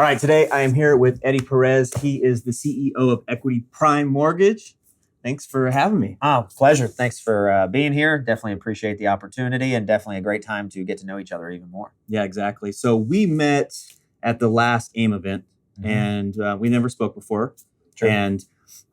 All right, today I am here with Eddy Perez. He is the CEO of Equity Prime Mortgage. Thanks for having me. Oh, pleasure. Thanks for being here. Definitely appreciate the opportunity and definitely a great time to get to know each other even more. Yeah, exactly. So we met at the last AIM event and we never spoke before. True. And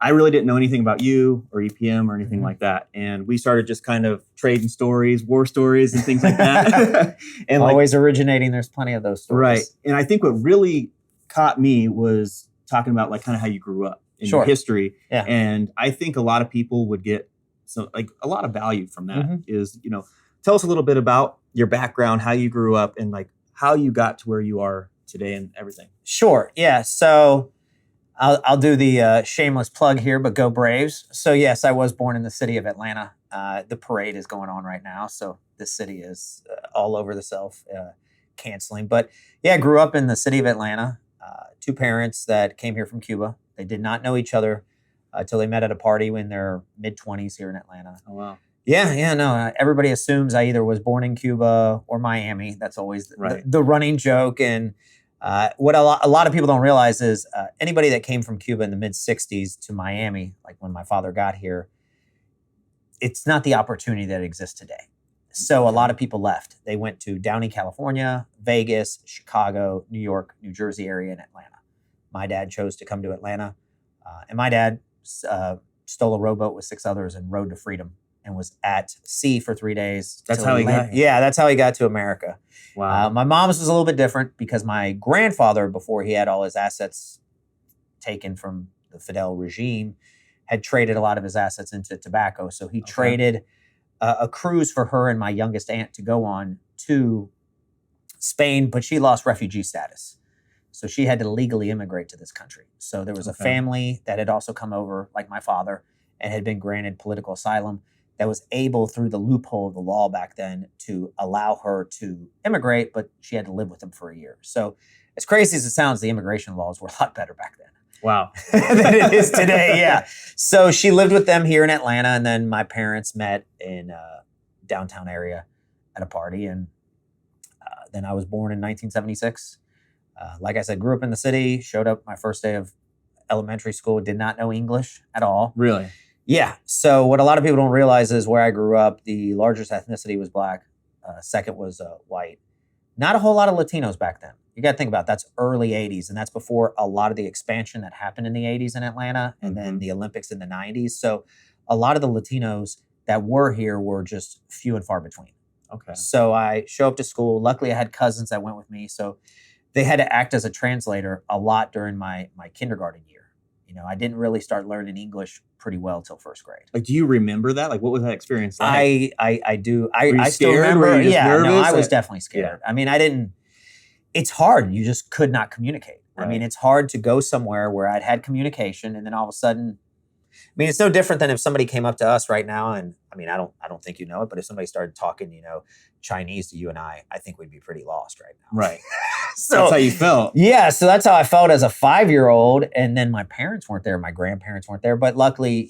I really didn't know anything about you or EPM or anything like that. And we started just kind of trading stories, war stories and things like that. And always originating. There's plenty of those stories. Right. And I think what really caught me was talking about like kind of how you grew up in your history. Yeah. And I think a lot of people would get a lot of value from that is, tell us a little bit about your background, how you grew up and like how you got to where you are today and everything. Sure. Yeah. So I'll do the shameless plug here, but go Braves. So yes, I was born in the city of Atlanta. The parade is going on right now. So this city is all over the self canceling. But yeah, I grew up in the city of Atlanta. Two parents that came here from Cuba. They did not know each other until they met at a party in their mid-20s here in Atlanta. Oh, wow. Yeah, no. Everybody assumes I either was born in Cuba or Miami. That's always the running joke. And what a lot of people don't realize is anybody that came from Cuba in the mid-60s to Miami, like when my father got here, it's not the opportunity that exists today. So a lot of people left. They went to Downey, California, Vegas, Chicago, New York, New Jersey area, and Atlanta. My dad chose to come to Atlanta. And my dad stole a rowboat with 6 others and rowed to freedom and was at sea for 3 days. That's how he got here. Yeah, that's how he got to America. Wow. My mom's was a little bit different because my grandfather, before he had all his assets taken from the Fidel regime, had traded a lot of his assets into tobacco. So he traded a cruise for her and my youngest aunt to go on to Spain, but she lost refugee status. So she had to legally immigrate to this country. So there was a family that had also come over, like my father, and had been granted political asylum that was able, through the loophole of the law back then, to allow her to immigrate, but she had to live with them for a year. So as crazy as it sounds, the immigration laws were a lot better back then. Wow. than it is today, yeah. So she lived with them here in Atlanta, and then my parents met in downtown area at a party, and then I was born in 1976. Like I said, grew up in the city, showed up my first day of elementary school, did not know English at all. Really? Yeah. So what a lot of people don't realize is where I grew up, the largest ethnicity was Black. Second was white. Not a whole lot of Latinos back then. You got to think about that's early 80s, and that's before a lot of the expansion that happened in the 80s in Atlanta and then the Olympics in the 90s. So a lot of the Latinos that were here were just few and far between. Okay. So I show up to school. Luckily, I had cousins that went with me. So they had to act as a translator a lot during my kindergarten year. I didn't really start learning English pretty well till first grade. Like, do you remember that? Like, what was that experience like? I do. Were you I still scared? remember. Were you just nervous? No, I was definitely scared. Yeah. I mean, I didn't. It's hard. You just could not communicate. Right. I mean, it's hard to go somewhere where I'd had communication, and then all of a sudden, I mean, it's no different than if somebody came up to us right now, and I mean, I don't think you know it, but if somebody started talking, Chinese to you and I think we'd be pretty lost right now. Right. So that's how you felt. Yeah, so that's how I felt as a 5-year-old, and then my parents weren't there, my grandparents weren't there, but luckily,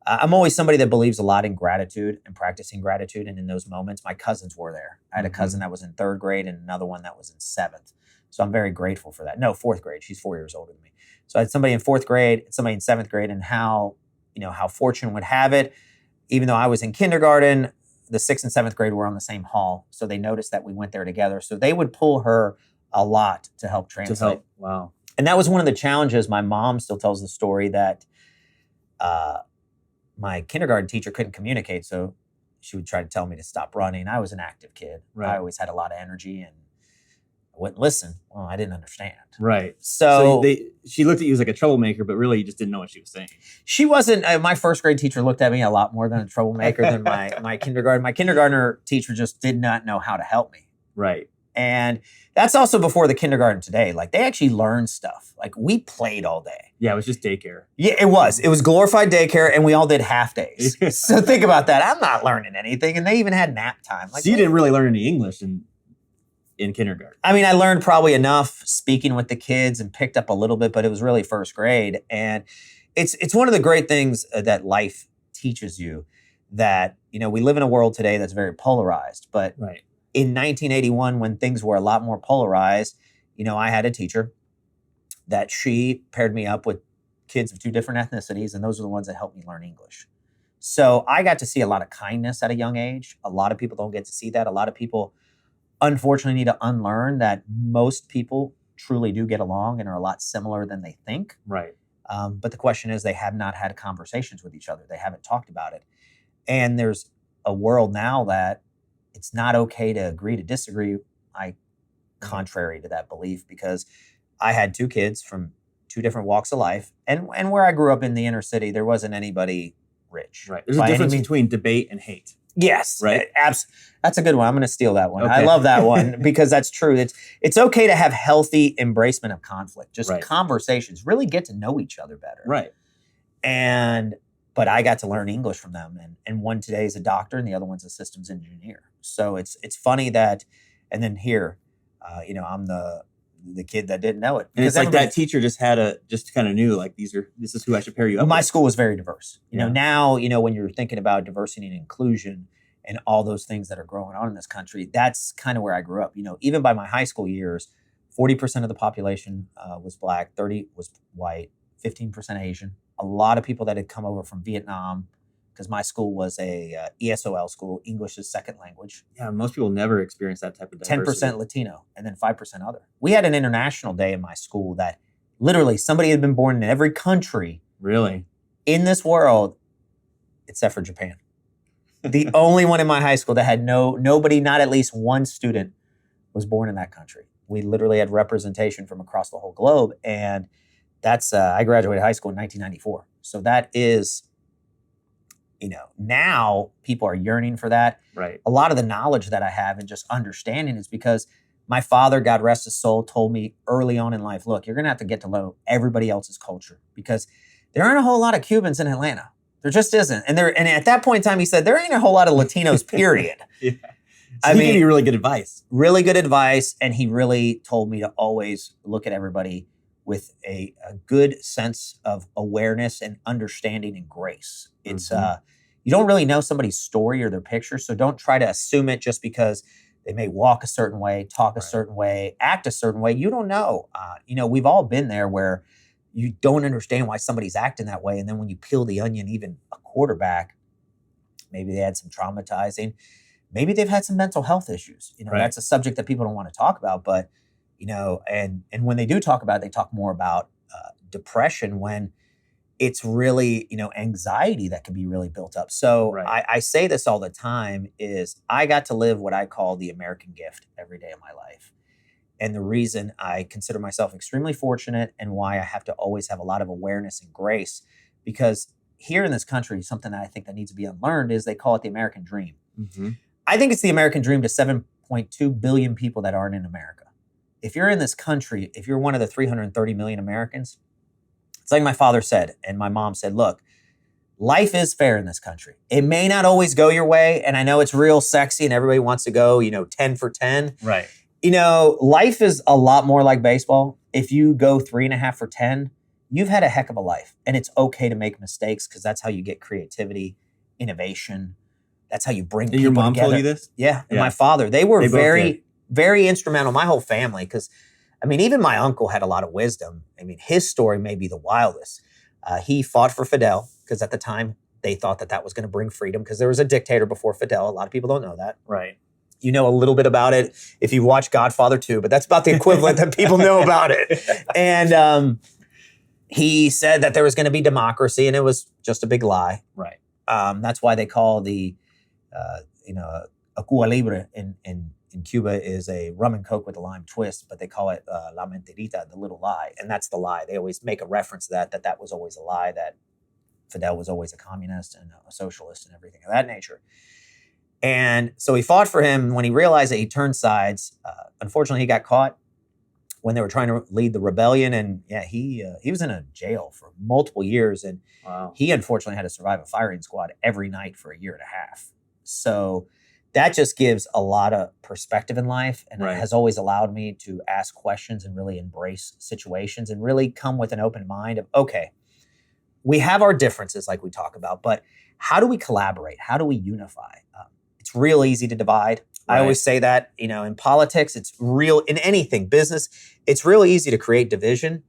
I'm always somebody that believes a lot in gratitude and practicing gratitude, and in those moments, my cousins were there. I had a cousin that was in 3rd grade and another one that was in 7th, so I'm very grateful for that. No, 4th grade. She's 4 years older than me. So I had somebody in 4th grade, somebody in 7th grade, and how fortune would have it, even though I was in kindergarten, the 6th and 7th grade were on the same hall, so they noticed that we went there together. So they would pull her a lot to help translate. Wow. And that was one of the challenges. My mom still tells the story that my kindergarten teacher couldn't communicate, so she would try to tell me to stop running. I was an active kid. Right. I always had a lot of energy, and I wouldn't listen. Well, I didn't understand. Right. So she looked at you as like a troublemaker, but really you just didn't know what she was saying. She wasn't. My 1st grade teacher looked at me a lot more than a troublemaker than my kindergarten. My kindergartner teacher just did not know how to help me. Right. And that's also before the kindergarten today. Like, they actually learned stuff. Like, we played all day. Yeah, it was just daycare. Yeah, it was. It was glorified daycare, and we all did half days. So think about that. I'm not learning anything, and they even had nap time. Like, so you didn't really learn any English in kindergarten? I mean, I learned probably enough speaking with the kids and picked up a little bit, but it was really 1st grade. And it's one of the great things that life teaches you, that, we live in a world today that's very polarized, but right. In 1981, when things were a lot more polarized, I had a teacher that she paired me up with kids of 2 different ethnicities, and those are the ones that helped me learn English. So I got to see a lot of kindness at a young age. A lot of people don't get to see that. A lot of people, unfortunately, need to unlearn that most people truly do get along and are a lot similar than they think. Right. But the question is, they have not had conversations with each other. They haven't talked about it. And there's a world now that it's not okay to agree to disagree. Contrary to that belief, because I had 2 kids from 2 different walks of life. And where I grew up in the inner city, there wasn't anybody rich. Right. There's a difference between debate and hate. Yes. Right. That's a good one. I'm going to steal that one. Okay. I love that one because that's true. It's okay to have healthy embracement of conflict, just conversations, really get to know each other better. Right. But I got to learn English from them. And one today is a doctor and the other one's a systems engineer. So it's funny that, and then here, I'm the kid that didn't know it. And it's like that teacher just kind of knew, like, this is who I should pair you up with. My school was very diverse. Now, when you're thinking about diversity and inclusion and all those things that are growing on in this country, that's kind of where I grew up. Even by my high school years, 40% of the population was Black, 30 was white, 15% Asian. A lot of people that had come over from Vietnam, because my school was a ESOL school, English as second language. Yeah, most people never experience that type of diversity. 10% Latino, and then 5% other. We had an international day in my school that literally somebody had been born in every country really in this world, except for Japan. The only one in my high school that had nobody, not at least one student, was born in that country. We literally had representation from across the whole globe, and that's I graduated high school in 1994. So that is, now people are yearning for that. Right. A lot of the knowledge that I have and just understanding is because my father, God rest his soul, told me early on in life, look, you're going to have to get to know everybody else's culture, because there aren't a whole lot of Cubans in Atlanta. There just isn't. And at that point in time, he said, there ain't a whole lot of Latinos, period. Yeah. So he gave you really good advice. Really good advice. And he really told me to always look at everybody with a good sense of awareness and understanding and grace. It's you don't really know somebody's story or their picture, so don't try to assume it just because they may walk a certain way, talk a certain way, act a certain way. You don't know. We've all been there where you don't understand why somebody's acting that way, and then when you peel the onion, even a quarterback, maybe they had some traumatizing, maybe they've had some mental health issues. That's a subject that people don't want to talk about, but and when they do talk about it, they talk more about depression when it's really, anxiety that can be really built up. So I say this all the time is I got to live what I call the American gift every day of my life. And the reason I consider myself extremely fortunate and why I have to always have a lot of awareness and grace, because here in this country, something that I think that needs to be unlearned is they call it the American dream. Mm-hmm. I think it's the American dream to 7.2 billion people that aren't in America. If you're in this country, if you're one of the 330 million Americans, it's like my father said, and my mom said, look, life is fair in this country. It may not always go your way, and I know it's real sexy and everybody wants to go, 10 for 10. Right. Life is a lot more like baseball. If you go 3.5 for 10, you've had a heck of a life, and it's okay to make mistakes because that's how you get creativity, innovation. That's how you bring people together. Your mom told you this? Yeah, and my father. They were very, very instrumental, my whole family, because even my uncle had a lot of wisdom. His story may be the wildest. He fought for Fidel because at the time they thought that was going to bring freedom because there was a dictator before Fidel. A lot of people don't know that. Right. You know a little bit about it if you watch Godfather 2, but that's about the equivalent that people know about it. And he said that there was going to be democracy, and it was just a big lie. Right. That's why they call the, a Cuba Libre in Cuba is a rum and coke with a lime twist, but they call it la mentirita, the little lie. And that's the lie. They always make a reference to that was always a lie, that Fidel was always a communist and a socialist and everything of that nature. And so he fought for him. When he realized that he turned sides, unfortunately, he got caught when they were trying to lead the rebellion. And he was in a jail for multiple years. And he unfortunately had to survive a firing squad every night for 1.5 years. So that just gives a lot of perspective in life, and it has always allowed me to ask questions and really embrace situations and really come with an open mind of, okay, we have our differences like we talk about, but how do we collaborate? How do we unify? It's real easy to divide. I always say that, in politics, it's real, in anything, business, it's real easy to create division.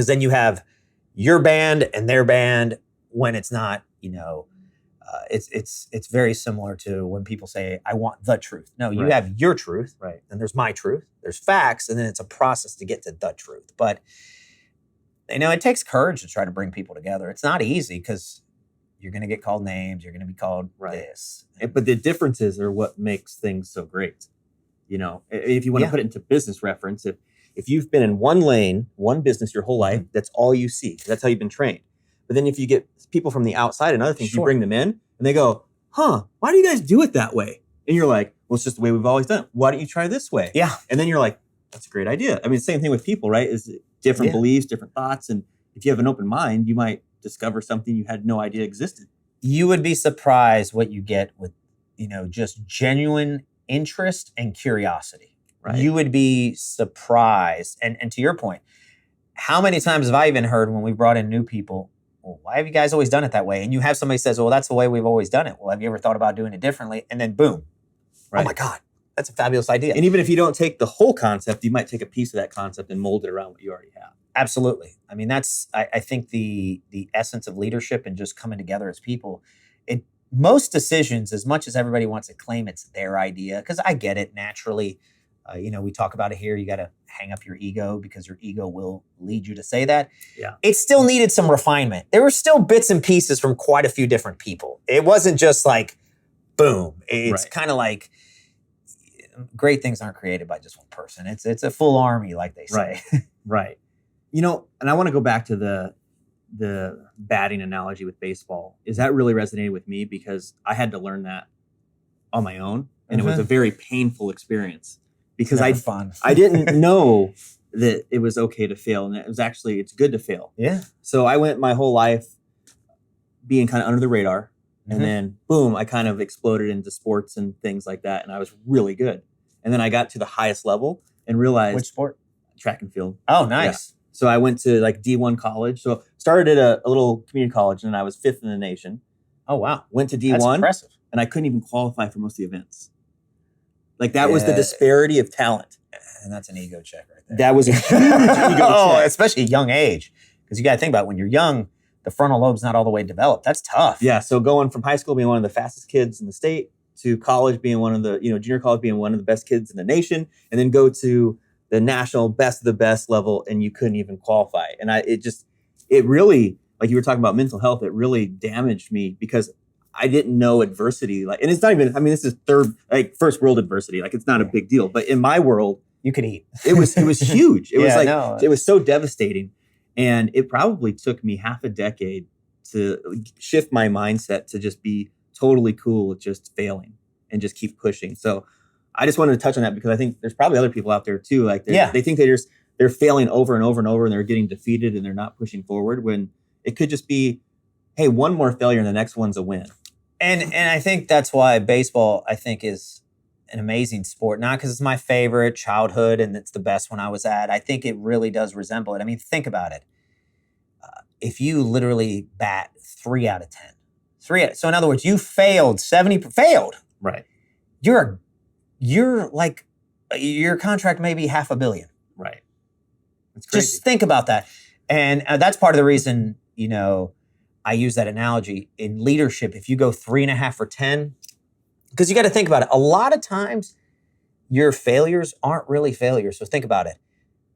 Because then you have your band and their band when it's not, it's very similar to when people say, I want the truth. No, you have your truth, Right. and there's my truth, there's facts, and then it's a process to get to the truth. But, it takes courage to try to bring people together. It's not easy because you're going to get called names, you're going to be called this. But the differences are what makes things so great. If you want to put it into business reference, if you've been in one lane, one business your whole life, that's all you see. That's how you've been trained. But then if you get people from the outside and other things, you bring them in and they go, why do you guys do it that way? And you're like, well, it's just the way we've always done it. Why don't you try this way? Yeah. And then you're like, that's a great idea. I mean, same thing with people, right? Is different beliefs, different thoughts. And if you have an open mind, you might discover something you had no idea existed. You would be surprised what you get with, just genuine interest and curiosity. Right. You would be surprised. And to your point, how many times have I even heard when we brought in new people, well, why have you guys always done it that way? And you have somebody says, well, that's the way we've always done it. Well, have you ever thought about doing it differently? And then boom. Right. Oh my God, that's a fabulous idea. And even if you don't take the whole concept, you might take a piece of that concept and mold it around what you already have. Absolutely. I mean, that's, I think the essence of leadership and just coming together as people. Most decisions, as much as everybody wants to claim it's their idea, because I get it naturally. We talk about it here. You got to hang up your ego because your ego will lead you to say that. Yeah. It still needed some refinement. There were still bits and pieces from quite a few different people. It wasn't just like, boom. It's kind of like great things aren't created by just one person. It's a full army, like they say. Right. And I want to go back to the batting analogy with baseball. Is that really resonated with me? Because I had to learn that on my own. And it was a very painful experience. Because I didn't know that it was okay to fail. And it's good to fail. Yeah. So I went my whole life being kind of under the radar. And then boom, I kind of exploded into sports and things like that. And I was really good. And then I got to the highest level and realized. Which sport? Track and field. Oh, nice. Yeah. So I went to like D1 college. So started at a little community college and I was 5th in the nation. Oh, wow. Went to D1. That's impressive. And I couldn't even qualify for most of the events. Like that was the disparity of talent. And that's an ego check right there. That was a huge ego check. Especially young age. Because you got to think about it, when you're young, the frontal lobe's not all the way developed. That's tough. Yeah. So going from high school being one of the fastest kids in the state to college being one of the, junior college being one of the best kids in the nation, and then go to the national best of the best level and you couldn't even qualify. And it really, like you were talking about mental health, it really damaged me because I didn't know adversity. And it's not even, this is first world adversity. Like it's not a big deal, but in my world, you could eat. It was huge. It was so devastating. And it probably took me half a decade to shift my mindset to just be totally cool with just failing and just keep pushing. So I just wanted to touch on that because I think there's probably other people out there too. Like they think they're failing over and over and over and they're getting defeated and they're not pushing forward when it could just be, hey, one more failure and the next one's a win. And I think that's why baseball, I think, is an amazing sport. Not because it's my favorite childhood and it's the best when I was at. I think it really does resemble it. I mean, think about it. If you literally bat 3 out of 10, so in other words, you failed, failed. Right. You're like, your contract may be $500 million. Right. That's crazy. Just think about that. And that's part of the reason, I use that analogy in leadership. If you go 3.5 for 10, because you got to think about it. A lot of times your failures aren't really failures. So think about it.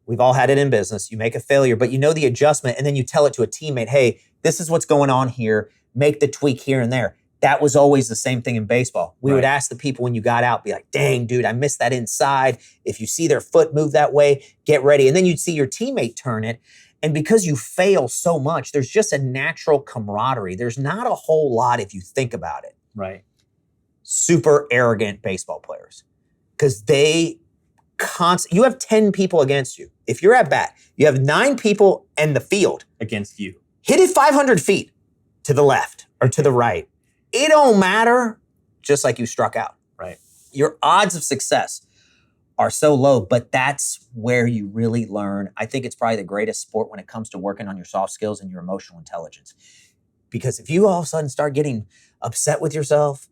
We've all had it in business. You make a failure, but you know the adjustment and then you tell it to a teammate, hey, this is what's going on here. Make the tweak here and there. That was always the same thing in baseball. We would ask the people when you got out, be like, dang, dude, I missed that inside. If you see their foot move that way, get ready. And then you'd see your teammate turn it. And because you fail so much, there's just a natural camaraderie. There's not a whole lot if you think about it. Right. Super arrogant baseball players. Because you have 10 people against you. If you're at bat, you have 9 people in the field. Against you. Hit it 500 feet to the left or to the right. It don't matter, just like you struck out. Right. Your odds of success are so low, but that's where you really learn. I think it's probably the greatest sport when it comes to working on your soft skills and your emotional intelligence. Because if you all of a sudden start getting upset with yourself,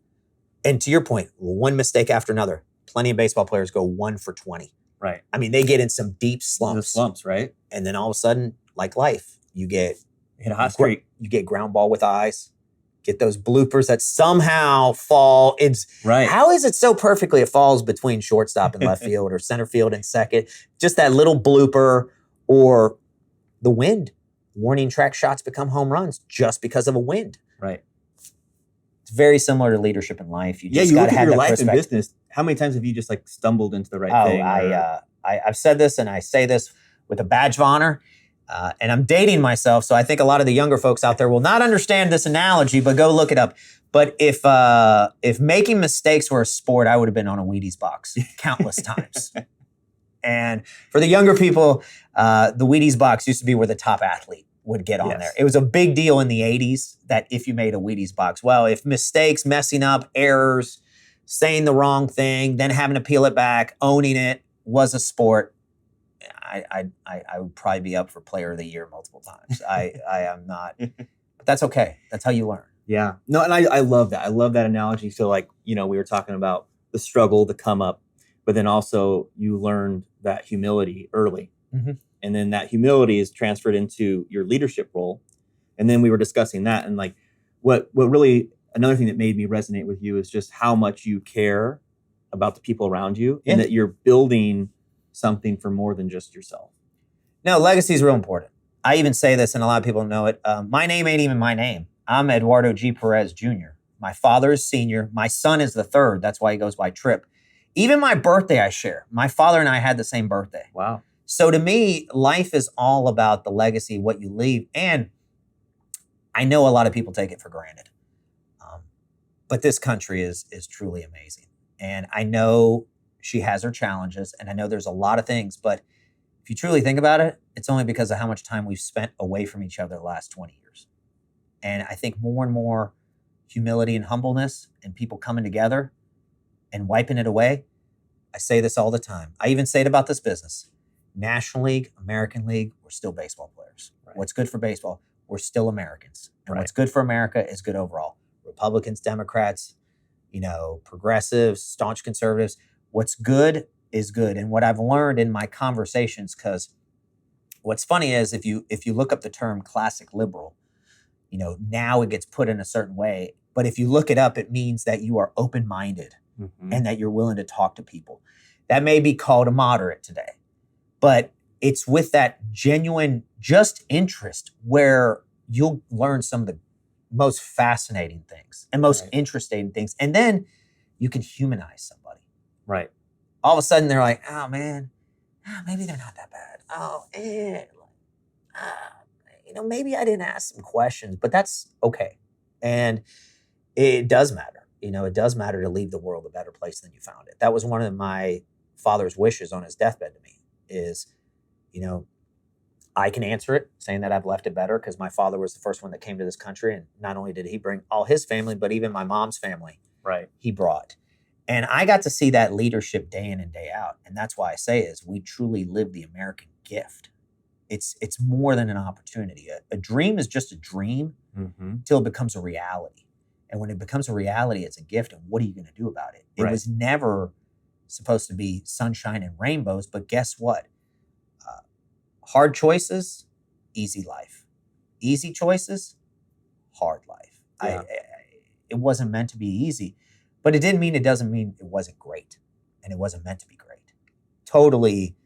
and to your point, one mistake after another, plenty of baseball players go 1 for 20. Right. I mean, they get in some deep slumps. The slumps, right? And then all of a sudden, like life. You get hit a hot streak. You get ground ball with eyes. Get those bloopers that somehow fall. It's right. How is it so perfectly it falls between shortstop and left field or center field and second? Just that little blooper, or the wind. Warning track shots become home runs just because of a wind. Right. It's very similar to leadership in life. You look at your life and business. How many times have you just like stumbled into the right thing? I've said this, and I say this with a badge of honor. And I'm dating myself, so I think a lot of the younger folks out there will not understand this analogy, but go look it up. But if making mistakes were a sport, I would have been on a Wheaties box countless times. And for the younger people, the Wheaties box used to be where the top athlete would get on there. It was a big deal in the 80s that if you made a Wheaties box, well, if mistakes, messing up, errors, saying the wrong thing, then having to peel it back, owning it was a sport, I would probably be up for player of the year multiple times. I am not, but that's okay. That's how you learn. Yeah. No, and I love that. I love that analogy. So like, we were talking about the struggle, the come up, but then also you learned that humility early. Mm-hmm. And then that humility is transferred into your leadership role. And then we were discussing that. And like what really, another thing that made me resonate with you is just how much you care about the people around you and that you're building something for more than just yourself. No, legacy is real important. I even say this, and a lot of people know it. My name ain't even my name. I'm Eduardo G. Perez Jr. My father is senior. My son is the third. That's why he goes by Trip. Even my birthday I share. My father and I had the same birthday. Wow. So to me, life is all about the legacy, what you leave. And I know a lot of people take it for granted. But this country is truly amazing. And I know she has her challenges, and I know there's a lot of things, but if you truly think about it, it's only because of how much time we've spent away from each other the last 20 years. And I think more and more humility and humbleness and people coming together and wiping it away. I say this all the time. I even say it about this business. National League, American League, we're still baseball players. Right. What's good for baseball, we're still Americans. And what's good for America is good overall. Republicans, Democrats, progressives, staunch conservatives. What's good is good. And what I've learned in my conversations, because what's funny is if you look up the term classic liberal, now it gets put in a certain way. But if you look it up, it means that you are open-minded and that you're willing to talk to people. That may be called a moderate today, but it's with that genuine just interest where you'll learn some of the most fascinating things and most interesting things. And then you can humanize somebody. Right. All of a sudden they're like, oh man, maybe they're not that bad. Oh, maybe I didn't ask some questions, but that's okay. And it does matter. It does matter to leave the world a better place than you found it. That was one of my father's wishes on his deathbed to me is, I can answer it saying that I've left it better because my father was the first one that came to this country. And not only did he bring all his family, but even my mom's family, he brought. And I got to see that leadership day in and day out. And that's why I say is we truly live the American gift. It's more than an opportunity. A dream is just a dream until it becomes a reality. And when it becomes a reality, it's a gift. And what are you going to do about it? It was never supposed to be sunshine and rainbows. But guess what? Hard choices, easy life. Easy choices, hard life. Yeah. It wasn't meant to be easy, but it doesn't mean it wasn't great. And it wasn't meant to be great. Totally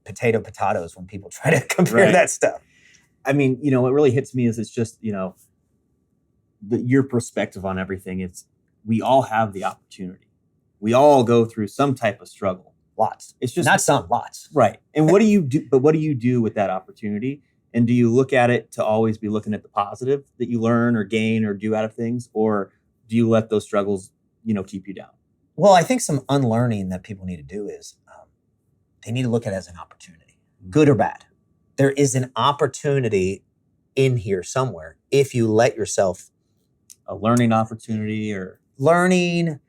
potatoes when people try to compare that stuff. I mean, what really hits me is it's just, your perspective on everything. We all have the opportunity. We all go through some type of struggle. Lots. It's just not some, lots. Right. And what do you do? But what do you do with that opportunity? And do you look at it to always be looking at the positive that you learn or gain or do out of things? Or do you let those struggles, keep you down? Well, I think some unlearning that people need to do is they need to look at it as an opportunity, good or bad. There is an opportunity in here somewhere if you let yourself. A learning opportunity or learning,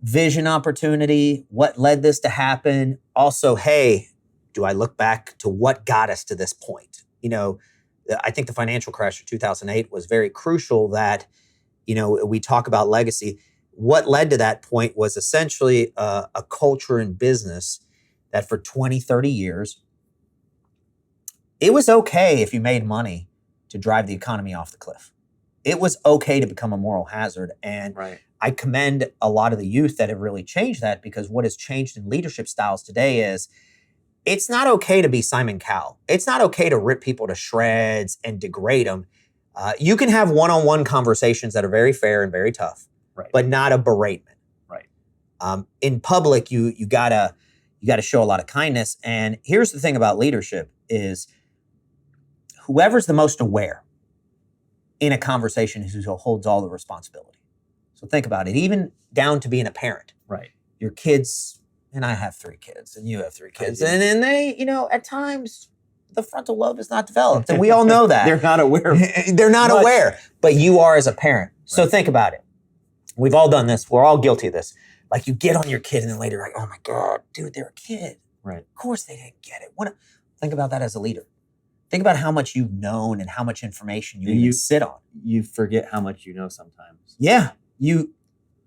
vision opportunity, what led this to happen. Also, hey, do I look back to what got us to this point? I think the financial crash of 2008 was very crucial that, we talk about legacy. What led to that point was essentially a culture in business that for 20, 30 years, It was okay if you made money to drive the economy off the cliff. It was okay to become a moral hazard. And I commend a lot of the youth that have really changed that, because what has changed in leadership styles today is it's not okay to be Simon Cowell. It's not okay to rip people to shreds and degrade them. You can have one-on-one conversations that are very fair and very tough, but not a beratement. In public, you gotta show a lot of kindness. And here's the thing about leadership is whoever's the most aware in a conversation is who holds all the responsibility. So think about it, even down to being a parent. Your kids, and I have 3 kids, and you have 3 kids, and then they, at times the frontal lobe is not developed, and we all know that. They're not aware. They're not aware, but you are as a parent. So think about it. We've all done this. We're all guilty of this. Like, you get on your kid, and then later, like, oh my God, dude, they're a kid. Of course they didn't get it. Think about that as a leader. Think about how much you've known and how much information you sit on. You forget how much you know sometimes. Yeah.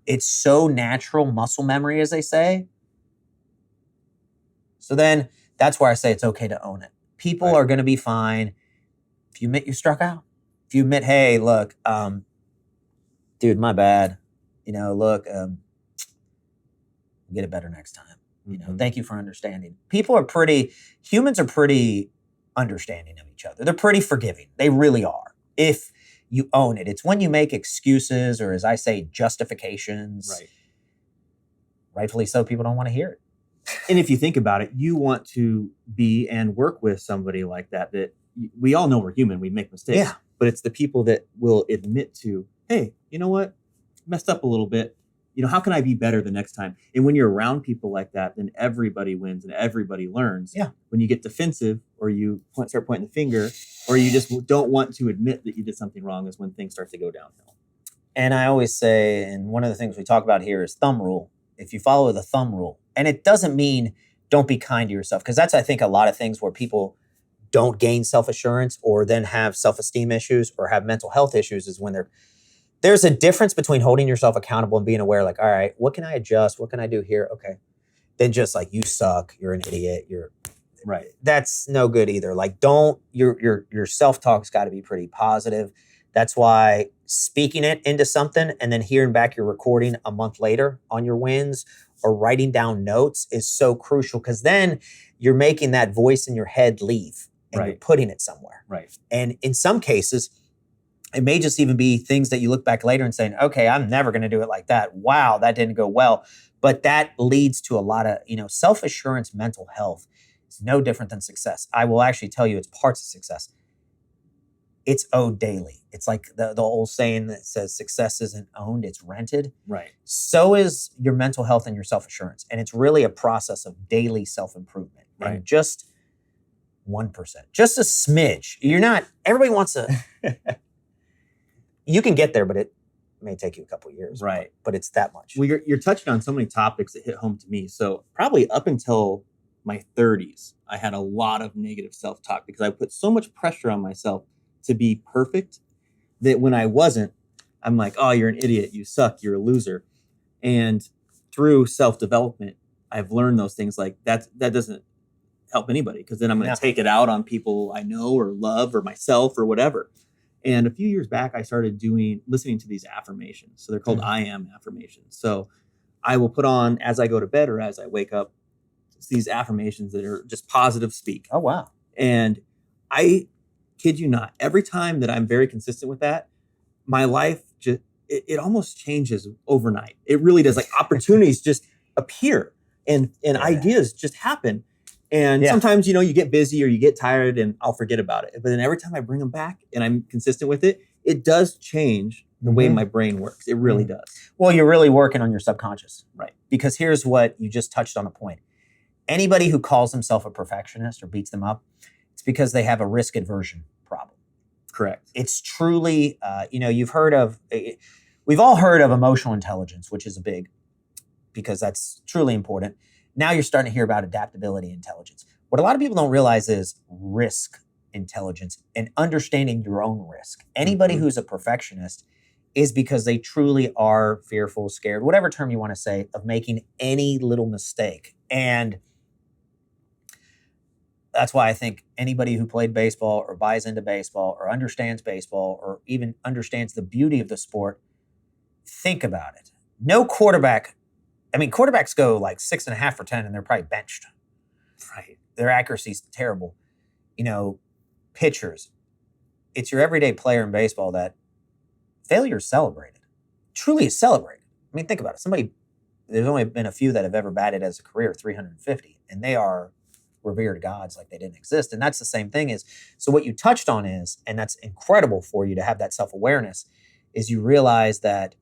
It's so natural muscle memory, as they say. So then that's where I say it's okay to own it. People are going to be fine if you admit you struck out. If you admit, hey, look, dude, my bad. Look, get it better next time. Thank you for understanding. Humans are pretty understanding of each other. They're pretty forgiving. They really are. If you own it. It's when you make excuses, or as I say, justifications. Rightfully so, people don't want to hear it. And if you think about it, you want to be and work with somebody like that we all know we're human. We make mistakes. Yeah. But it's the people that will admit to, hey, you know what? Messed up a little bit. How can I be better the next time? And when you're around people like that, then everybody wins and everybody learns. Yeah. When you get defensive, or you start pointing the finger, or you just don't want to admit that you did something wrong, is when things start to go downhill. And I always say, and one of the things we talk about here is thumb rule. If you follow the thumb rule, and it doesn't mean don't be kind to yourself, because that's, I think, a lot of things where people don't gain self-assurance or then have self-esteem issues or have mental health issues, is when there's a difference between holding yourself accountable and being aware, like, all right, what can I adjust? What can I do here? Okay. Then just like, you suck, you're an idiot, that's no good either. Like, your self-talk's got to be pretty positive. That's why speaking it into something and then hearing back your recording a month later on your wins, or writing down notes, is so crucial, because then you're making that voice in your head leave, and you're putting it somewhere. And in some cases, it may just even be things that you look back later and saying, okay, I'm never going to do it like that. Wow, that didn't go well. But that leads to a lot of, self-assurance, mental health is no different than success. I will actually tell you, it's parts of success. It's owed daily. It's like the old saying that says success isn't owned, it's rented. So is your mental health and your self-assurance. And it's really a process of daily self-improvement. And just 1%, just a smidge. Everybody wants to, you can get there, but it may take you a couple of years. But it's that much. Well, you're touching on so many topics that hit home to me. So probably up until my 30s, I had a lot of negative self-talk, because I put so much pressure on myself to be perfect that when I wasn't, I'm like, oh, you're an idiot, you suck, you're a loser. And through self-development, I've learned those things, like that doesn't help anybody, because then I'm going to take it out on people I know or love or myself or whatever. And a few years back, I started listening to these affirmations. So they're called I Am Affirmations. So I will put on, as I go to bed or as I wake up, these affirmations that are just positive speak. Oh, wow. And I kid you not, every time that I'm very consistent with that, my life just, it almost changes overnight. It really does. Like, opportunities just appear, and ideas just happen. And sometimes, you get busy or you get tired, and I'll forget about it. But then every time I bring them back and I'm consistent with it, it does change the way my brain works. It really does. Well, you're really working on your subconscious. Because here's what you just touched on a point. Anybody who calls himself a perfectionist or beats them up, it's because they have a risk aversion problem. Correct. It's truly, we've all heard of emotional intelligence, which is because that's truly important. Now you're starting to hear about adaptability intelligence. What a lot of people don't realize is risk intelligence and understanding your own risk. Anybody who's a perfectionist is because they truly are fearful, scared, whatever term you want to say, of making any little mistake. And that's why I think anybody who played baseball or buys into baseball or understands baseball or even understands the beauty of the sport, think about it. No quarterback, quarterbacks go like 6.5 for 10 and they're probably benched. Right. Their accuracy's terrible. Pitchers. It's your everyday player in baseball that failure is celebrated. Truly is celebrated. Think about it. There's only been a few that have ever batted as a career 350, and they are revered gods like they didn't exist. And that's the same thing so what you touched on is, and that's incredible for you to have that self-awareness, is you realize that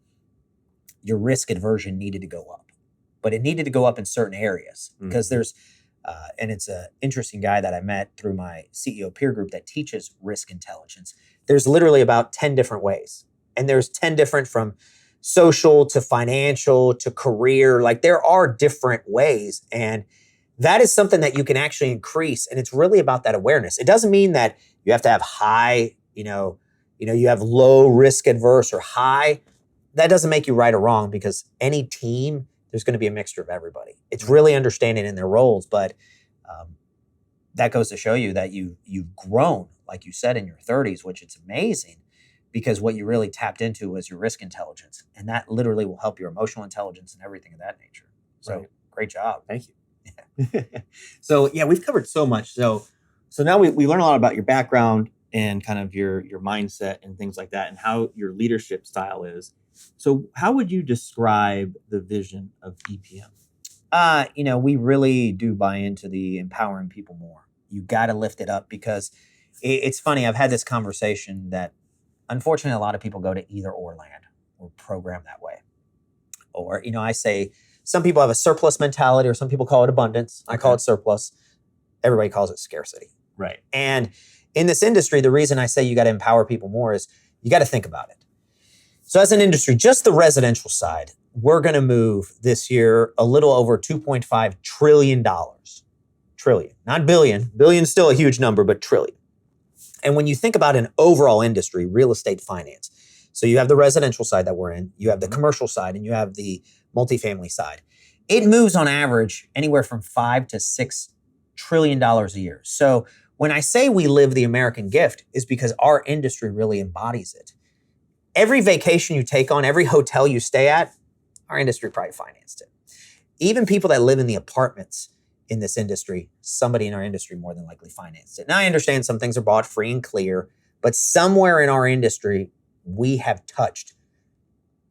your risk aversion needed to go up, but it needed to go up in certain areas because there's, and it's an interesting guy that I met through my CEO peer group that teaches risk intelligence. There's literally about 10 different ways, and there's 10 different from social to financial to career. Like there are different ways, and that is something that you can actually increase. And it's really about that awareness. It doesn't mean that you have to have high, you have low risk adverse or high. That doesn't make you right or wrong, because any team, there's going to be a mixture of everybody. It's really understanding in their roles. But that goes to show you that you've grown, like you said, in your 30s, which it's amazing, because what you really tapped into was your risk intelligence. And that literally will help your emotional intelligence and everything of that nature. So Great job. Thank you. So we've covered so much. So now we learn a lot about your background and kind of your mindset and things like that, and how your leadership style is. So how would you describe the vision of EPM? We really do buy into the empowering people more. You got to lift it up, because it's funny. I've had this conversation that unfortunately a lot of people go to either or land. We're programmed that way. Or, I say, some people have a surplus mentality, or some people call it abundance. I call it surplus. Everybody calls it scarcity. Right. And in this industry, the reason I say you got to empower people more is you got to think about it. So as an industry, just the residential side, we're going to move this year a little over $2.5 trillion. Trillion, not billion. Billion is still a huge number, but trillion. And when you think about an overall industry, real estate finance, so you have the residential side that we're in, you have the commercial side, and you have the multifamily side. It moves on average anywhere from $5 to $6 trillion a year. So when I say we live the American gift, is because our industry really embodies it. Every vacation you take on, every hotel you stay at, our industry probably financed it. Even people that live in the apartments in this industry, somebody in our industry more than likely financed it. Now I understand some things are bought free and clear, but somewhere in our industry, we have touched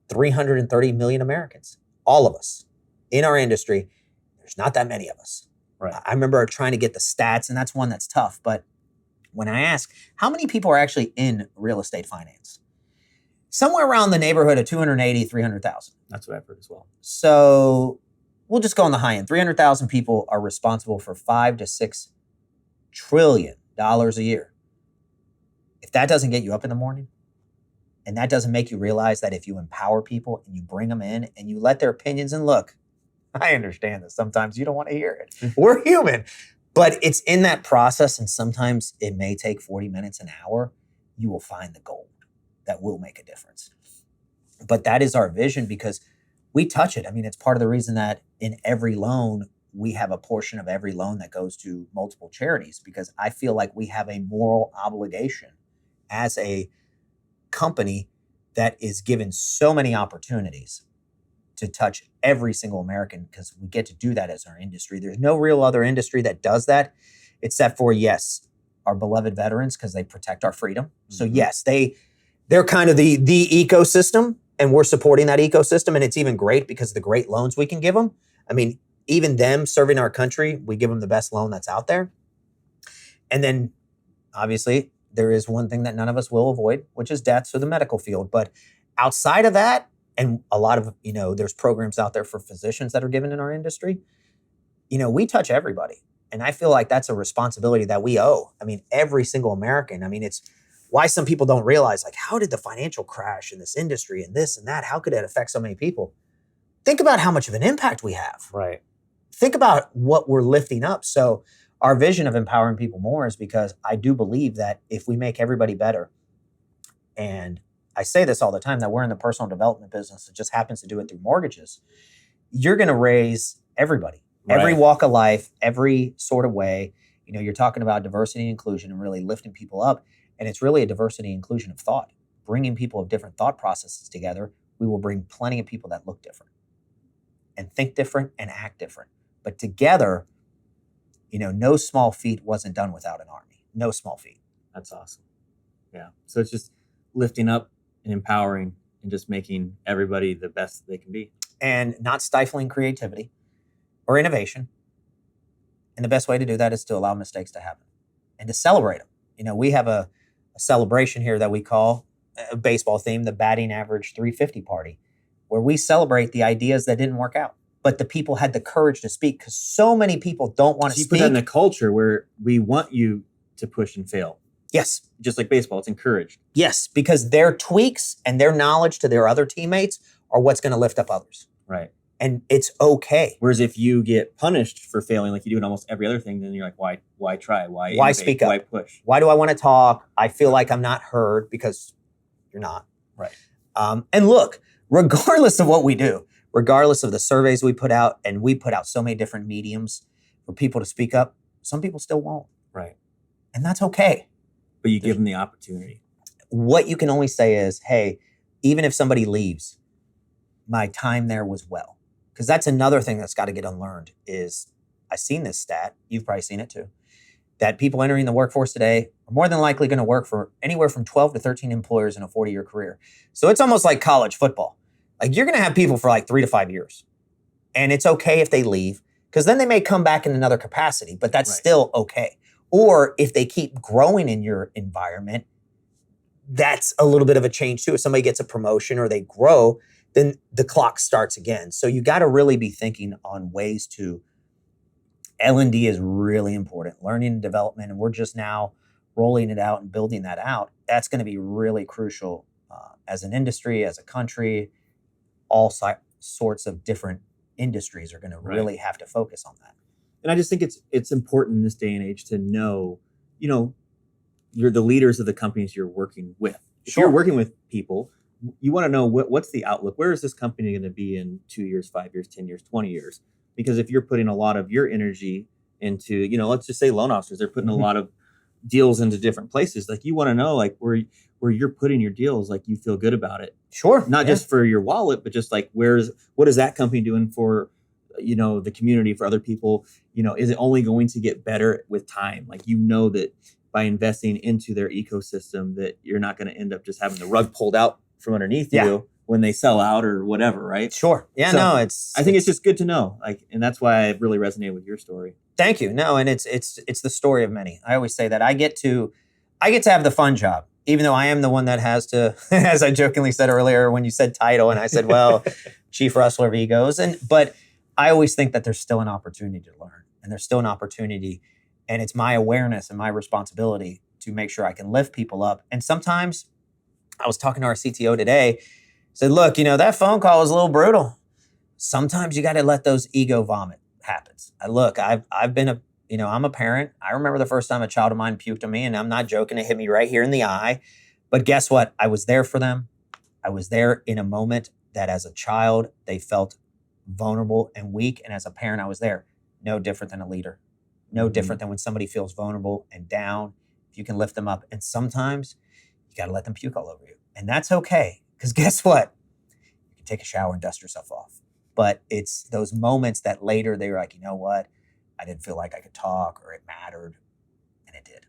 330 million Americans. All of us in our industry. There's not that many of us. Right. I remember trying to get the stats, and that's one that's tough. But when I ask, how many people are actually in real estate finance? Somewhere around the neighborhood of 280, 300,000. That's what I've heard as well. So we'll just go on the high end. 300,000 people are responsible for $5 to $6 trillion a year. If that doesn't get you up in the morning, and that doesn't make you realize that if you empower people and you bring them in and you let their opinions, and look, I understand that sometimes you don't want to hear it. We're human. But it's in that process, and sometimes it may take 40 minutes, an hour. You will find the gold that will make a difference. But that is our vision, because we touch it. It's part of the reason that in every loan, we have a portion of every loan that goes to multiple charities, because I feel like we have a moral obligation as a company that is given so many opportunities to touch every single American, because we get to do that as our industry. There's no real other industry that does that, except for, yes, our beloved veterans, because they protect our freedom. Mm-hmm. So yes, they're kind of the ecosystem, and we're supporting that ecosystem. And it's even great because of the great loans we can give them. Even them serving our country, we give them the best loan that's out there. And then obviously there is one thing that none of us will avoid, which is deaths or the medical field. But outside of that, and a lot of, there's programs out there for physicians that are given in our industry, we touch everybody. And I feel like that's a responsibility that we owe. Every single American. It's why some people don't realize, like, how did the financial crash in this industry and this and that, how could it affect so many people? Think about how much of an impact we have. Right. Think about what we're lifting up. So our vision of empowering people more is because I do believe that if we make everybody better, and I say this all the time, that we're in the personal development business, it just happens to do it through mortgages, you're going to raise everybody, every walk of life, every sort of way. You're talking about diversity and inclusion and really lifting people up. And it's really a diversity and inclusion of thought. Bringing people of different thought processes together, we will bring plenty of people that look different and think different and act different. But together, no small feat wasn't done without an army. No small feat. That's awesome. Yeah. So it's just lifting up and empowering and just making everybody the best they can be. And not stifling creativity or innovation. And the best way to do that is to allow mistakes to happen and to celebrate them. We have a celebration here that we call a baseball theme, the batting average 350 party, where we celebrate the ideas that didn't work out, but the people had the courage to speak, because so many people don't want to speak. You put that in the culture where we want you to push and fail. Yes. Just like baseball, it's encouraged. Yes, because their tweaks and their knowledge to their other teammates are what's going to lift up others. Right. And it's okay. Whereas if you get punished for failing like you do in almost every other thing, then you're like, why try? Why innovate? Speak up? Why push? Why do I want to talk? I feel like I'm not heard, because you're not. Right. And look, regardless of what we do, regardless of the surveys we put out, and we put out so many different mediums for people to speak up, some people still won't. Right. And that's okay. But you give them the opportunity. What you can only say is, hey, even if somebody leaves, my time there was well. Because that's another thing that's got to get unlearned is, I've seen this stat, you've probably seen it too, that people entering the workforce today are more than likely going to work for anywhere from 12 to 13 employers in a 40-year career. So it's almost like college football. Like, you're going to have people for like 3 to 5 years. And it's okay if they leave, because then they may come back in another capacity, but that's still okay. Or if they keep growing in your environment, that's a little bit of a change too. If somebody gets a promotion or they grow, then the clock starts again. So you got to really be thinking on ways to, L&D is really important, learning and development. And we're just now rolling it out and building that out. That's going to be really crucial as an industry, as a country. All sorts of different industries are going to really have to focus on that. And I just think it's important in this day and age to know, you're the leaders of the companies you're working with. If you're working with people, you want to know what's the outlook. Where is this company going to be in 2 years, 5 years, 10 years, 20 years? Because if you're putting a lot of your energy into, let's just say loan officers, they're putting a lot of deals into different places. Like, you want to know, like, where you're putting your deals, like, you feel good about it. Sure. Not just for your wallet, but just like, what is that company doing for, the community, for other people? Is it only going to get better with time? Like, that by investing into their ecosystem, that you're not going to end up just having the rug pulled out from underneath you when they sell out or whatever, right? Sure. Yeah, so I think it's just good to know. Like, and that's why I really resonate with your story. Thank you. No, and it's the story of many. I always say that I get to have the fun job, even though I am the one that has to, as I jokingly said earlier when you said title, and I said, well, chief rustler of egos. But I always think that there's still an opportunity to learn, and there's still an opportunity, and it's my awareness and my responsibility to make sure I can lift people up. And sometimes, I was talking to our CTO today, said, look, that phone call was a little brutal. Sometimes you got to let those ego vomit happens. I've been I'm a parent. I remember the first time a child of mine puked on me, and I'm not joking, it hit me right here in the eye. But guess what? I was there for them. I was there in a moment that as a child, they felt vulnerable and weak. And as a parent, I was there. No different than a leader. No different than when somebody feels vulnerable and down. If you can lift them up. And sometimes you got to let them puke all over you. And that's okay. Because guess what? You can take a shower and dust yourself off. But it's those moments that later they're like, you know what? I didn't feel like I could talk, or it mattered. And it did.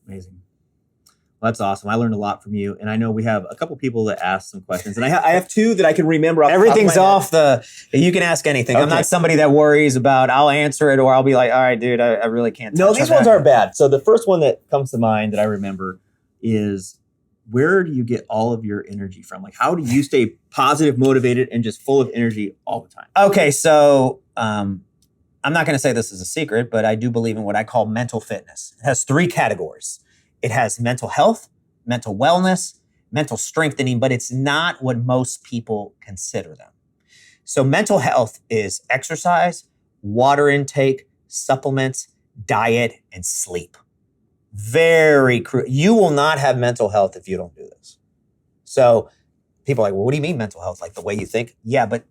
Amazing. Well, that's awesome. I learned a lot from you. And I know we have a couple people that asked some questions. And I have two that I can remember. Everything's off you can ask anything. Okay. I'm not somebody that worries about, I'll answer it, or I'll be like, all right, dude, I really can't. No, these ones aren't bad. So the first one that comes to mind that I remember is, where do you get all of your energy from? Like, how do you stay positive, motivated, and just full of energy all the time? Okay, so I'm not going to say this is a secret, but I do believe in what I call mental fitness. It has 3 categories. It has mental health, mental wellness, mental strengthening, but it's not what most people consider them. So mental health is exercise, water intake, supplements, diet, and sleep. Very crucial. You will not have mental health if you don't do this. So people are like, well, what do you mean mental health? Like the way you think? Yeah, but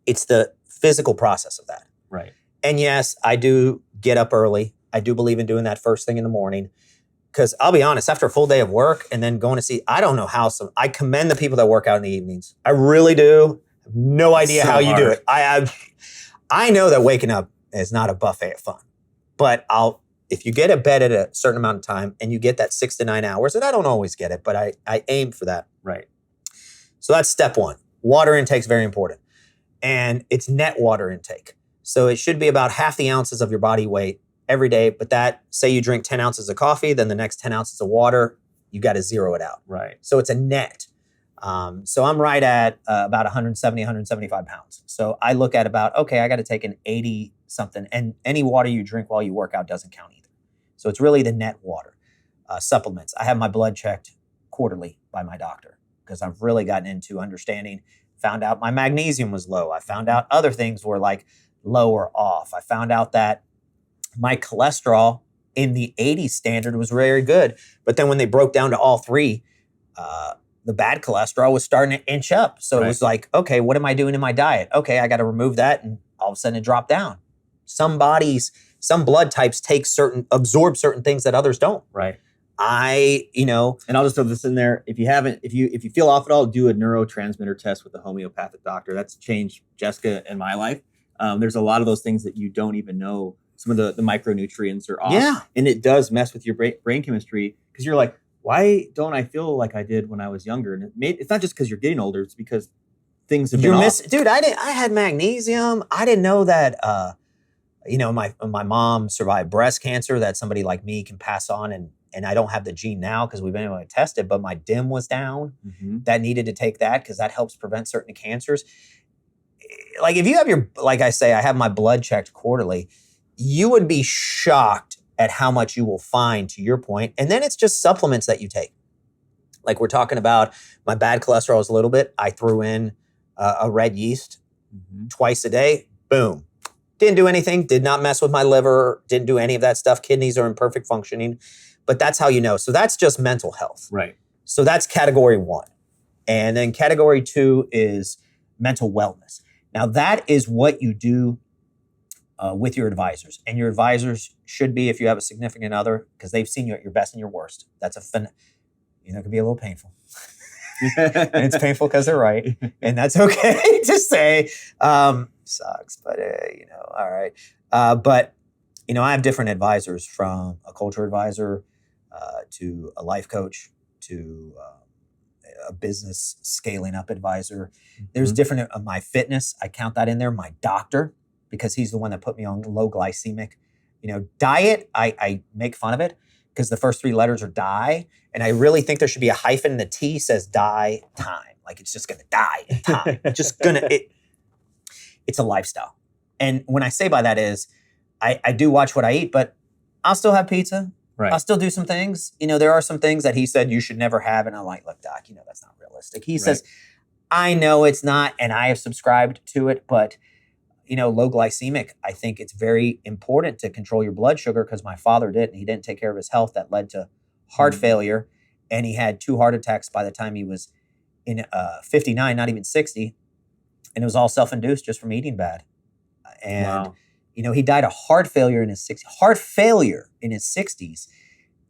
it's the physical process of that. Right. And yes, I do get up early. I do believe in doing that first thing in the morning. Because I'll be honest, after a full day of work and then going to see, I don't know how I commend the people that work out in the evenings. I really do. I have no idea how you do it. I know that waking up is not a buffet of fun, but if you get a bed at a certain amount of time and you get that 6 to 9 hours, and I don't always get it, but I aim for that. Right. So that's step one. Water intake is very important. And it's net water intake. So it should be about half the ounces of your body weight every day. But say you drink 10 ounces of coffee, then the next 10 ounces of water, you got to zero it out. Right. So it's a net. So I'm right at about 170, 175 pounds. So I look at about, okay, I got to take an 80 something. And any water you drink while you work out doesn't count either. So it's really the net water. Supplements. I have my blood checked quarterly by my doctor because I've really gotten into understanding, found out my magnesium was low. I found out other things were like low or off. I found out that my cholesterol in the 80 standard was very good. But then when they broke down to all three, the bad cholesterol was starting to inch up. So It was like, okay, what am I doing in my diet? Okay, I got to remove that. And all of a sudden it dropped down. Some blood types absorb certain things that others don't. Right. And I'll just throw this in there. If you feel off at all, do a neurotransmitter test with a homeopathic doctor. That's changed Jessica and my life. There's a lot of those things that you don't even know. Some of the micronutrients are off. Yeah. And it does mess with your brain chemistry because you're like, why don't I feel like I did when I was younger? And it's not just because you're getting older. It's because things have been off. Dude, I had magnesium. I didn't know that, my mom survived breast cancer that somebody like me can pass on. And I don't have the gene now because we've been able to test it, but my DIM was down. Mm-hmm. That needed to take that because that helps prevent certain cancers. Like if you have like I say, I have my blood checked quarterly, you would be shocked at how much you will find, to your point. And then it's just supplements that you take. Like we're talking about my bad cholesterol is a little bit. I threw in a red yeast twice a day. Boom. Didn't do anything. Did not mess with my liver. Didn't do any of that stuff. Kidneys are in perfect functioning. But that's how you know. So that's just mental health. Right. So that's category 1. And then category 2 is mental wellness. Now that is what you do with your advisors. And your advisors should be, if you have a significant other, because they've seen you at your best and your worst. That's it can be a little painful. And it's painful because they're right. And that's okay to say. Sucks, but all right. But I have different advisors, from a culture advisor to a life coach to a business scaling up advisor. There's different, my fitness, I count that in there. My doctor, because he's the one that put me on low glycemic. Diet, I make fun of it because the first 3 letters are die. And I really think there should be a hyphen and the T says die time. Like it's just going to die in time. It's a lifestyle. And when I say by that is, I do watch what I eat, but I'll still have pizza. Right. I'll still do some things. There are some things that he said you should never have. And I'm like, look, doc, that's not realistic. He says, I know it's not, and I have subscribed to it, but low glycemic, I think it's very important to control your blood sugar because my father did, and he didn't take care of his health. That led to heart failure. And he had 2 heart attacks by the time he was in 59, not even 60. And it was all self-induced just from eating bad. And, wow. He died of heart failure in his 60s.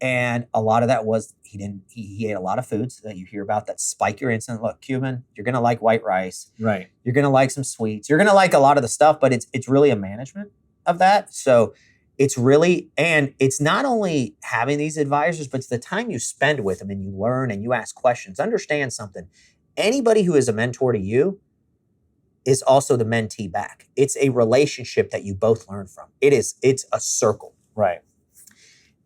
And a lot of that was he ate a lot of foods that you hear about that spike your insulin. Look, Cuban, you're going to like white rice. Right. You're going to like some sweets. You're going to like a lot of the stuff, but it's really a management of that. So it's really, and it's not only having these advisors, but it's the time you spend with them and you learn and you ask questions. Understand something. Anybody who is a mentor to you is also the mentee back. It's a relationship that you both learn from. It's a circle. Right.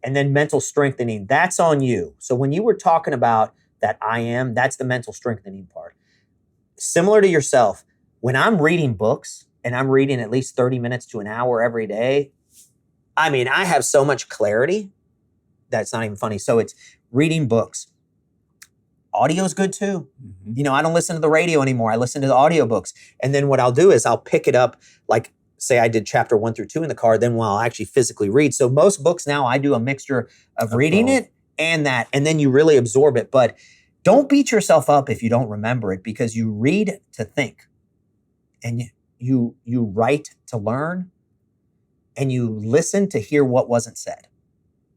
And then mental strengthening, that's on you. So when you were talking about that that's the mental strengthening part. Similar to yourself, when I'm reading books and I'm reading at least 30 minutes to an hour every day, I have so much clarity that's not even funny. So it's reading books. Audio's good too. Mm-hmm. I don't listen to the radio anymore. I listen to the audiobooks. And then what I'll do is I'll pick it up, like say I did chapter 1 through 2 in the car, then I'll actually physically read. So most books now I do a mixture of reading it and that, and then you really absorb it. But don't beat yourself up if you don't remember it, because you read to think and you write to learn. and you listen to hear what wasn't said.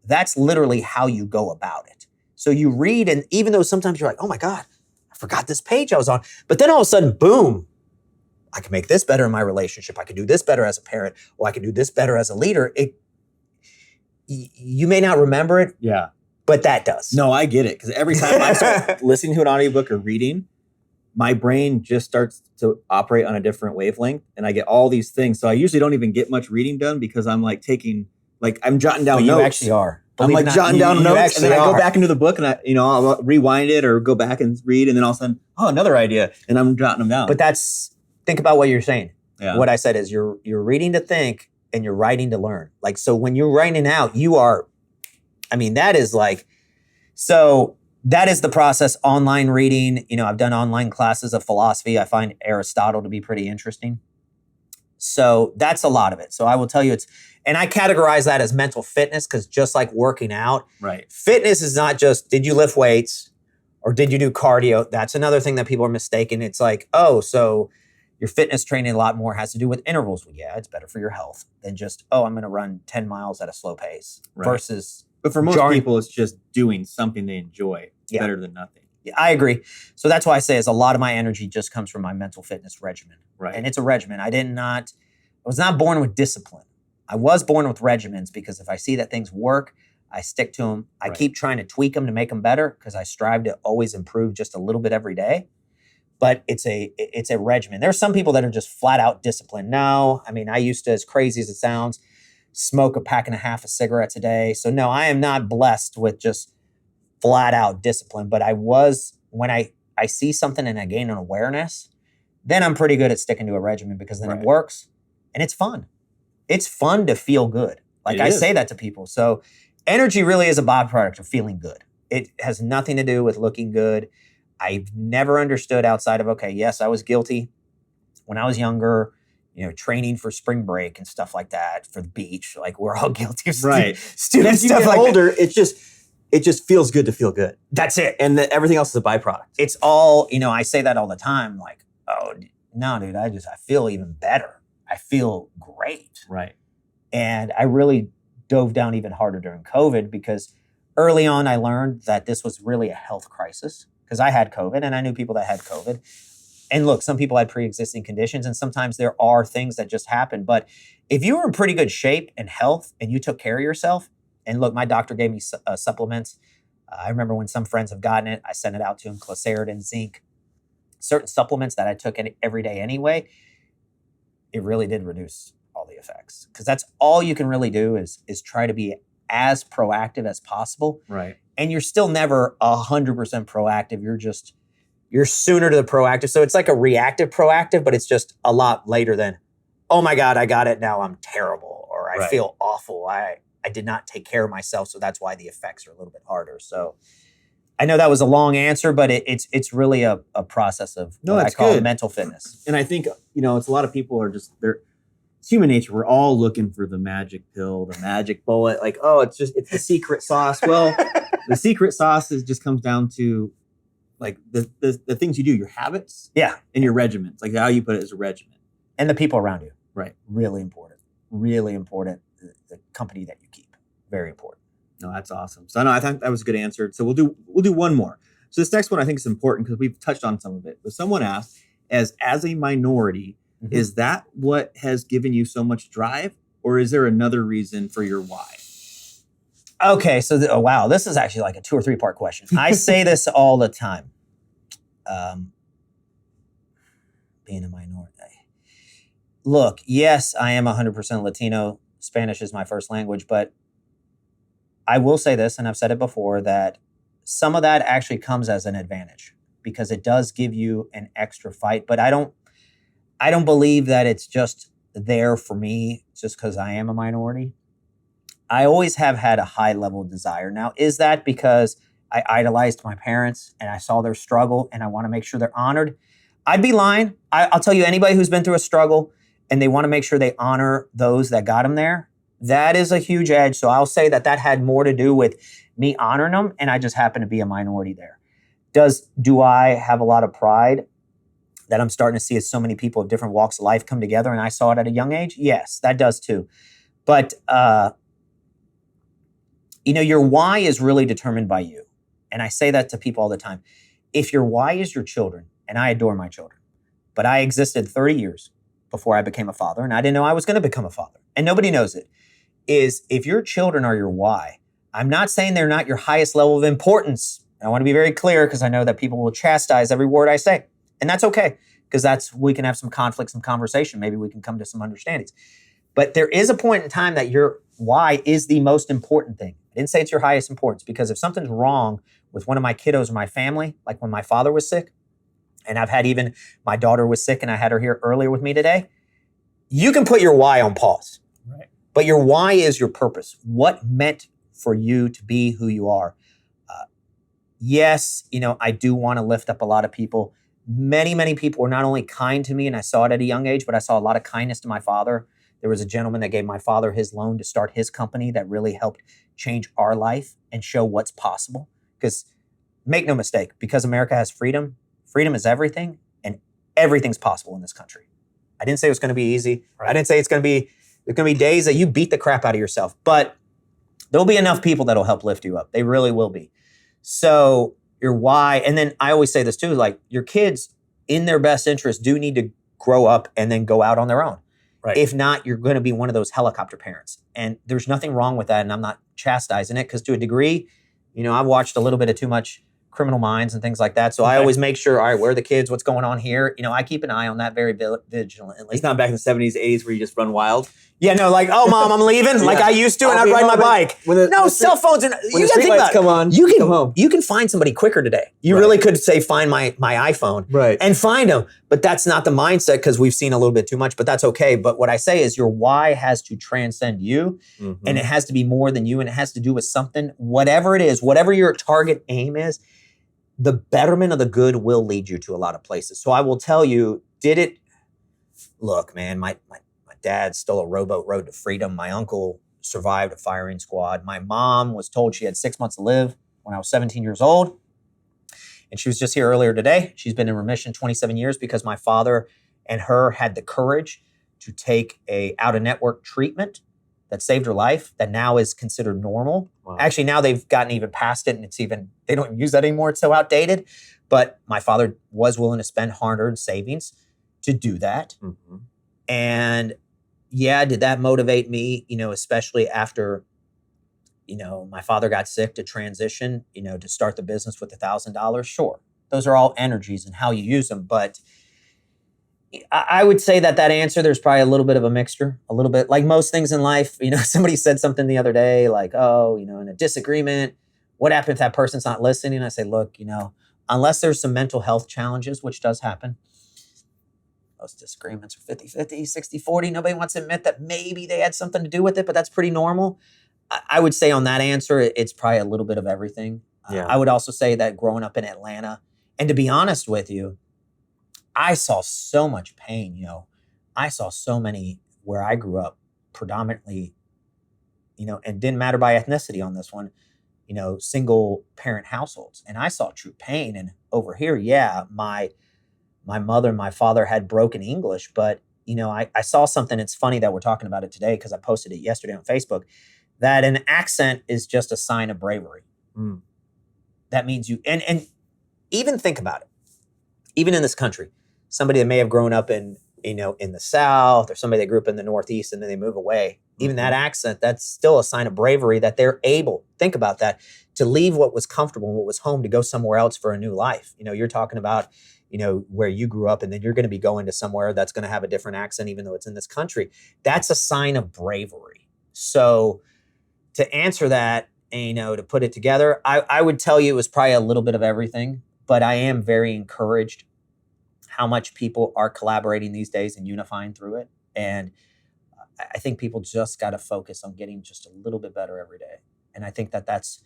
That's literally how you go about it. So you read, and even though sometimes you're like, oh my God, I forgot this page I was on. But then all of a sudden, boom, I can make this better in my relationship. I can do this better as a parent, or I can do this better as a leader. You may not remember it, but that does. No, I get it. Because every time I start listening to an audiobook or reading, my brain just starts to operate on a different wavelength, and I get all these things. So I usually don't even get much reading done because I'm like I'm jotting down notes. You actually are. I'm like jotting down notes, and then I go back into the book and I'll rewind it or go back and read, and then all of a sudden, another idea, and I'm jotting them down. But think about what you're saying. Yeah. What I said is you're reading to think and you're writing to learn. Like, so when you're writing out, that is like, so that is the process. Online reading, I've done online classes of philosophy. I find Aristotle to be pretty interesting. So that's a lot of it. So I will tell you and I categorize that as mental fitness, because just like working out, right? Fitness is not just, did you lift weights or did you do cardio? That's another thing that people are mistaken. It's like, so your fitness training a lot more has to do with intervals. Well, yeah, it's better for your health than just, I'm going to run 10 miles at a slow pace versus. But for most people, it's just doing something they enjoy. It's better than nothing. Yeah, I agree. So that's why I say is a lot of my energy just comes from my mental fitness regimen. Right. And it's a regimen. I was not born with discipline. I was born with regimens, because if I see that things work, I stick to them. I keep trying to tweak them to make them better, because I strive to always improve just a little bit every day. But it's a regimen. There are some people that are just flat out disciplined. No, I used to, as crazy as it sounds, smoke a pack and a half of cigarettes a day. So no, I am not blessed with just flat out discipline. But I was, when I see something and I gain an awareness, then I'm pretty good at sticking to a regimen, because then it works and it's fun. It's fun to feel good. Like I say that to people. So energy really is a byproduct of feeling good. It has nothing to do with looking good. I've never understood outside of, yes, I was guilty when I was younger, training for spring break and stuff like that, for the beach. Like, we're all guilty of stupid stuff like older, that. It just feels good to feel good. That's it. And everything else is a byproduct. It's all, I say that all the time. Like, no, dude, I feel even better. I feel great. Right. And I really dove down even harder during COVID, because early on I learned that this was really a health crisis, because I had COVID and I knew people that had COVID. And look, some people had pre-existing conditions, and sometimes there are things that just happen. But if you were in pretty good shape and health and you took care of yourself, and look, my doctor gave me supplements. I remember when some friends have gotten it, I sent it out to them, Glycerin, zinc, certain supplements that I took every day anyway. It really did reduce all the effects, because that's all you can really do is try to be as proactive as possible. Right. And you're still never 100% proactive. You're sooner to the proactive. So it's like a reactive proactive, but it's just a lot later than, oh my God, I got it. Now I'm terrible, or I feel awful. I did not take care of myself. So that's why the effects are a little bit harder. So I know that was a long answer, but it's really a process of what I call mental fitness. And I think, it's a lot of people are just, it's human nature. We're all looking for the magic pill, the magic bullet. Like, it's the secret sauce. Well, the secret sauce just comes down to like the things you do, your habits. Yeah. And your regimens, like how you put it as a regimen. And the people around you. Right. Really important. Really important. The company that you keep. Very important. No, that's awesome. So I think that was a good answer. So we'll do one more. So this next one I think is important, because we've touched on some of it. But someone asked, as a minority, is that what has given you so much drive, or is there another reason for your why? Okay, so wow, this is actually like a 2 or 3 part question. I say this all the time. Being a minority. Look, yes, I am 100% Latino. Spanish is my first language, but I will say this, and I've said it before, that some of that actually comes as an advantage, because it does give you an extra fight. But I don't believe that it's just there for me just because I am a minority. I always have had a high level desire. Now, is that because I idolized my parents and I saw their struggle and I want to make sure they're honored? I'd be lying. I'll tell you, anybody who's been through a struggle and they want to make sure they honor those that got them there, that is a huge edge. So I'll say that had more to do with me honoring them, and I just happen to be a minority there. Do I have a lot of pride that I'm starting to see as so many people of different walks of life come together, and I saw it at a young age? Yes, that does too. But, your why is really determined by you. And I say that to people all the time. If your why is your children, and I adore my children, but I existed 30 years before I became a father, and I didn't know I was going to become a father, and nobody knows it, is if your children are your why, I'm not saying they're not your highest level of importance. And I want to be very clear because I know that people will chastise every word I say. And that's okay, because we can have some conflict, some conversation. Maybe we can come to some understandings. But there is a point in time that your why is the most important thing. I didn't say it's your highest importance, because if something's wrong with one of my kiddos or my family, like when my father was sick, and I've had even my daughter was sick and I had her here earlier with me today, you can put your why on pause. Right. But your why is your purpose. What meant for you to be who you are? Yes, I do want to lift up a lot of people. Many, many people were not only kind to me, and I saw it at a young age, but I saw a lot of kindness to my father. There was a gentleman that gave my father his loan to start his company that really helped change our life and show what's possible. Because make no mistake, because America has freedom, freedom is everything, and everything's possible in this country. I didn't say it was going to be easy. Right. I didn't say there's going to be days that you beat the crap out of yourself, but there'll be enough people that'll help lift you up. They really will be. So your why, and then I always say this too, like your kids in their best interest do need to grow up and then go out on their own. Right. If not, you're going to be one of those helicopter parents. And there's nothing wrong with that. And I'm not chastising it, because to a degree, I've watched a little bit of too much Criminal Minds and things like that. So I always make sure, all right, where are the kids? What's going on here? I keep an eye on that very vigilantly. It's not back in the 70s, 80s where you just run wild. Yeah, no, like, oh, Mom, I'm leaving, like I used to, and I'd ride my bike. Cell phones. And when the street lights come on, you come home. You can find somebody quicker today. You really could say, find my iPhone, right, and find them. But that's not the mindset, because we've seen a little bit too much. But that's okay. But what I say is your why has to transcend you, and it has to be more than you, and it has to do with something, whatever it is, whatever your target aim is. The betterment of the good will lead you to a lot of places. So I will tell you, look, man, my dad stole a rowboat, rode to freedom. My uncle survived a firing squad. My mom was told she had 6 months to live when I was 17 years old. And she was just here earlier today. She's been in remission 27 years because my father and her had the courage to take a out-of-network treatment that saved her life, that now is considered normal. Wow. Actually, now they've gotten even past it, and they don't use that anymore. It's so outdated. But my father was willing to spend hard-earned savings to do that. Mm-hmm. And yeah, did that motivate me, especially after, my father got sick, to transition, to start the business with $1,000? Sure. Those are all energies and how you use them. But I would say that answer, there's probably a little bit of a mixture, a little bit like most things in life. Somebody said something the other day like, oh, in a disagreement, what happens if that person's not listening? I say, look, unless there's some mental health challenges, which does happen, most disagreements are 50-50, 60-40. Nobody wants to admit that maybe they had something to do with it, but that's pretty normal. I would say on that answer, it's probably a little bit of everything. Yeah. I would also say that growing up in Atlanta, and to be honest with you, I saw so much pain, I saw so many where I grew up predominantly, and didn't matter by ethnicity on this one, single parent households. And I saw true pain. And over here, yeah, my mother and my father had broken English, but, I saw something. It's funny that we're talking about it today, because I posted it yesterday on Facebook, that an accent is just a sign of bravery. Mm. That means and even think about it, even in this country, somebody that may have grown up in the South, or somebody that grew up in the Northeast and then they move away, even that accent, that's still a sign of bravery that they're able, think about that, to leave what was comfortable and what was home to go somewhere else for a new life. You're talking about, where you grew up, and then you're going to be going to somewhere that's going to have a different accent, even though it's in this country. That's a sign of bravery. So to answer that, to put it together, I would tell you it was probably a little bit of everything, but I am very encouraged how much people are collaborating these days and unifying through it. And I think people just got to focus on getting just a little bit better every day. And I think that that's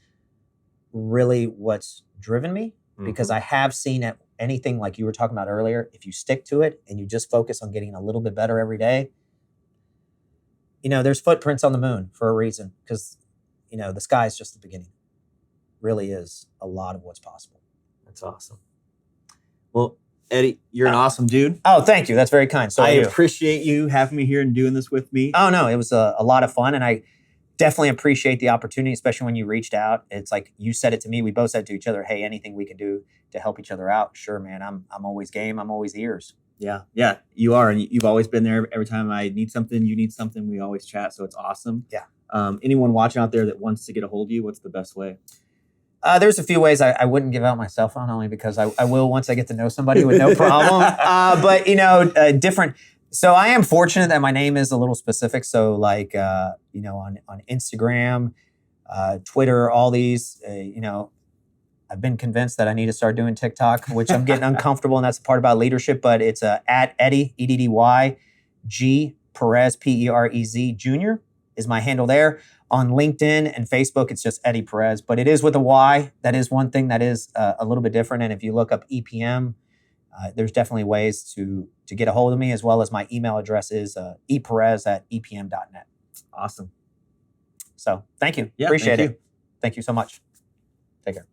really what's driven me, because I have seen anything like you were talking about earlier, if you stick to it and you just focus on getting a little bit better every day, there's footprints on the moon for a reason, because, the sky is just the beginning. Really is a lot of what's possible. That's awesome. Well, Eddy, you're an awesome dude. Oh, thank you. That's very kind. So I appreciate you having me here and doing this with me. Oh, no, it was a lot of fun. And I definitely appreciate the opportunity, especially when you reached out. It's like you said it to me. We both said to each other, hey, anything we can do to help each other out. Sure, man. I'm always game. I'm always ears. Yeah. Yeah, you are. And you've always been there. Every time I need something, you need something, we always chat. So it's awesome. Yeah. Anyone watching out there that wants to get a hold of you, what's the best way? There's a few ways. I wouldn't give out my cell phone, only because I will once I get to know somebody with no problem. But, different. So I am fortunate that my name is a little specific. So like, on Instagram, Twitter, all these, I've been convinced that I need to start doing TikTok, which I'm getting uncomfortable. And that's the part about leadership. But it's at Eddy, EDDY, G, Perez, PEREZ, Jr. is my handle there. On LinkedIn and Facebook, it's just Eddy Perez, but it is with a Y. That is one thing that is a little bit different. And if you look up EPM, there's definitely ways to get a hold of me, as well as my email address is eperez@epm.net. Awesome. So thank you. Yeah, appreciate thank it. Thank you so much. Take care.